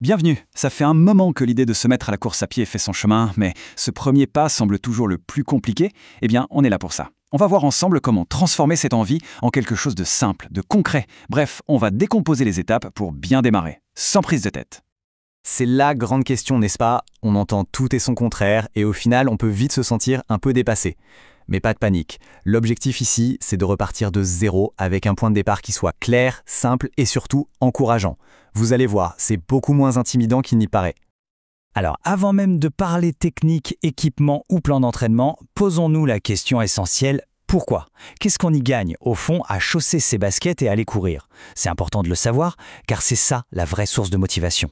Bienvenue, ça fait un moment que l'idée de se mettre à la course à pied fait son chemin, mais ce premier pas semble toujours le plus compliqué. Eh bien, on est là pour ça. On va voir ensemble comment transformer cette envie en quelque chose de simple, de concret. Bref, on va décomposer les étapes pour bien démarrer, sans prise de tête. C'est la grande question, n'est-ce pas? On entend tout et son contraire, et au final, on peut vite se sentir un peu dépassé. Mais pas de panique. L'objectif ici, c'est de repartir de zéro avec un point de départ qui soit clair, simple et surtout encourageant. Vous allez voir, c'est beaucoup moins intimidant qu'il n'y paraît. Alors, avant même de parler technique, équipement ou plan d'entraînement, posons-nous la question essentielle. Pourquoi? Qu'est-ce qu'on y gagne, au fond, à chausser ses baskets et aller courir? C'est important de le savoir, car c'est ça la vraie source de motivation.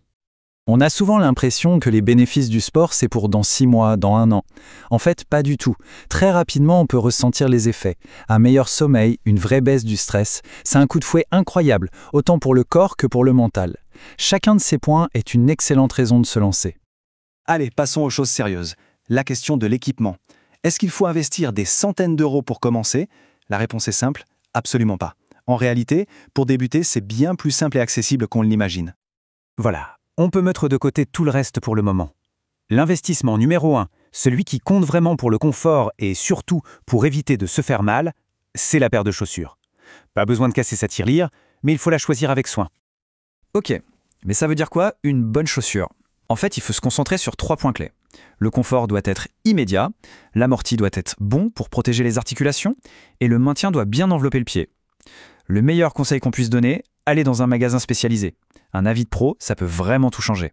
On a souvent l'impression que les bénéfices du sport, c'est pour dans 6 mois, dans 1 an. En fait, pas du tout. Très rapidement, on peut ressentir les effets. Un meilleur sommeil, une vraie baisse du stress, c'est un coup de fouet incroyable, autant pour le corps que pour le mental. Chacun de ces points est une excellente raison de se lancer. Allez, passons aux choses sérieuses. La question de l'équipement. Est-ce qu'il faut investir des centaines d'euros pour commencer? La réponse est simple, absolument pas. En réalité, pour débuter, c'est bien plus simple et accessible qu'on l'imagine. Voilà, on peut mettre de côté tout le reste pour le moment. L'investissement numéro 1, celui qui compte vraiment pour le confort et surtout pour éviter de se faire mal, c'est la paire de chaussures. Pas besoin de casser sa tirelire, mais il faut la choisir avec soin. Ok, mais ça veut dire quoi, une bonne chaussure? En fait, il faut se concentrer sur 3 points clés. Le confort doit être immédiat, l'amorti doit être bon pour protéger les articulations, et le maintien doit bien envelopper le pied. Le meilleur conseil qu'on puisse donner, allez dans un magasin spécialisé. Un avis de pro, ça peut vraiment tout changer.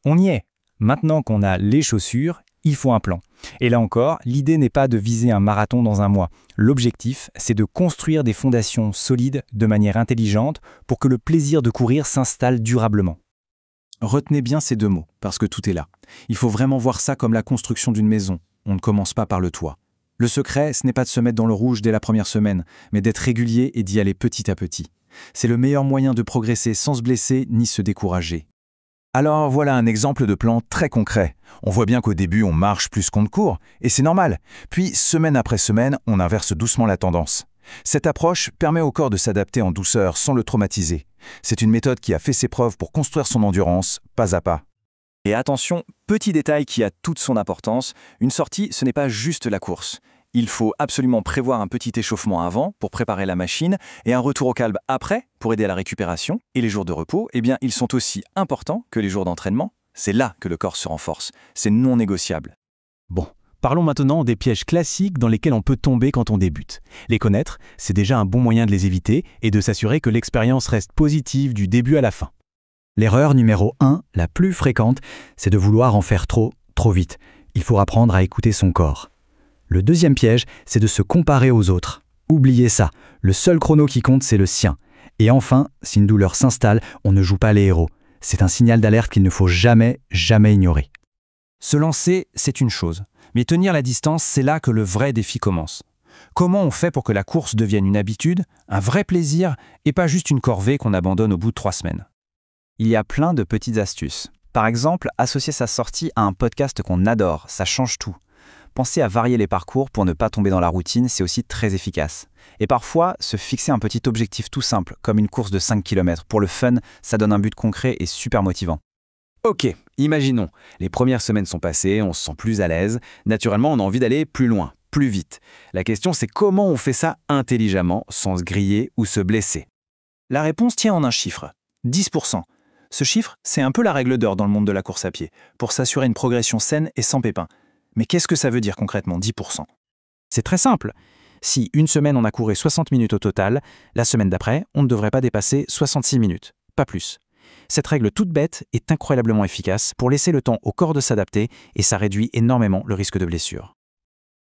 On y est. Maintenant qu'on a les chaussures, il faut un plan. Et là encore, l'idée n'est pas de viser un marathon dans un mois. L'objectif, c'est de construire des fondations solides de manière intelligente pour que le plaisir de courir s'installe durablement. Retenez bien ces 2 mots, parce que tout est là. Il faut vraiment voir ça comme la construction d'une maison. On ne commence pas par le toit. Le secret, ce n'est pas de se mettre dans le rouge dès la première semaine, mais d'être régulier et d'y aller petit à petit. C'est le meilleur moyen de progresser sans se blesser ni se décourager. Alors voilà un exemple de plan très concret. On voit bien qu'au début, on marche plus qu'on ne court, et c'est normal. Puis, semaine après semaine, on inverse doucement la tendance. Cette approche permet au corps de s'adapter en douceur sans le traumatiser. C'est une méthode qui a fait ses preuves pour construire son endurance, pas à pas. Et attention, petit détail qui a toute son importance, une sortie, ce n'est pas juste la course. Il faut absolument prévoir un petit échauffement avant pour préparer la machine et un retour au calme après pour aider à la récupération. Et les jours de repos, eh bien, ils sont aussi importants que les jours d'entraînement. C'est là que le corps se renforce. C'est non négociable. Bon, parlons maintenant des pièges classiques dans lesquels on peut tomber quand on débute. Les connaître, c'est déjà un bon moyen de les éviter et de s'assurer que l'expérience reste positive du début à la fin. L'erreur numéro 1, la plus fréquente, c'est de vouloir en faire trop vite. Il faut apprendre à écouter son corps. Le deuxième piège, c'est de se comparer aux autres. Oubliez ça, le seul chrono qui compte, c'est le sien. Et enfin, si une douleur s'installe, on ne joue pas les héros. C'est un signal d'alerte qu'il ne faut jamais ignorer. Se lancer, c'est une chose. Mais tenir la distance, c'est là que le vrai défi commence. Comment on fait pour que la course devienne une habitude, un vrai plaisir, et pas juste une corvée qu'on abandonne au bout de 3 semaines? Il y a plein de petites astuces. Par exemple, associer sa sortie à un podcast qu'on adore, ça change tout. Pensez à varier les parcours pour ne pas tomber dans la routine, c'est aussi très efficace. Et parfois, se fixer un petit objectif tout simple, comme une course de 5 km. Pour le fun, ça donne un but concret et super motivant. Ok, imaginons, les premières semaines sont passées, on se sent plus à l'aise. Naturellement, on a envie d'aller plus loin, plus vite. La question, c'est comment on fait ça intelligemment, sans se griller ou se blesser. La réponse tient en un chiffre, 10%. Ce chiffre, c'est un peu la règle d'or dans le monde de la course à pied, pour s'assurer une progression saine et sans pépins. Mais qu'est-ce que ça veut dire concrètement, 10%? C'est très simple. Si une semaine on a couru 60 minutes au total, la semaine d'après, on ne devrait pas dépasser 66 minutes, pas plus. Cette règle toute bête est incroyablement efficace pour laisser le temps au corps de s'adapter et ça réduit énormément le risque de blessure.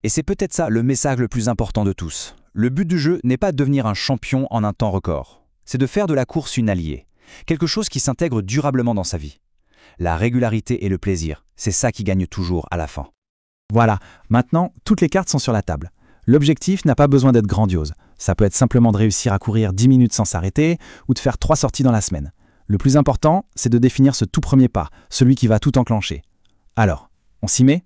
Et c'est peut-être ça le message le plus important de tous. Le but du jeu n'est pas de devenir un champion en un temps record. C'est de faire de la course une alliée. Quelque chose qui s'intègre durablement dans sa vie. La régularité et le plaisir, c'est ça qui gagne toujours à la fin. Voilà, maintenant, toutes les cartes sont sur la table. L'objectif n'a pas besoin d'être grandiose. Ça peut être simplement de réussir à courir 10 minutes sans s'arrêter ou de faire 3 sorties dans la semaine. Le plus important, c'est de définir ce tout premier pas, celui qui va tout enclencher. Alors, on s'y met ?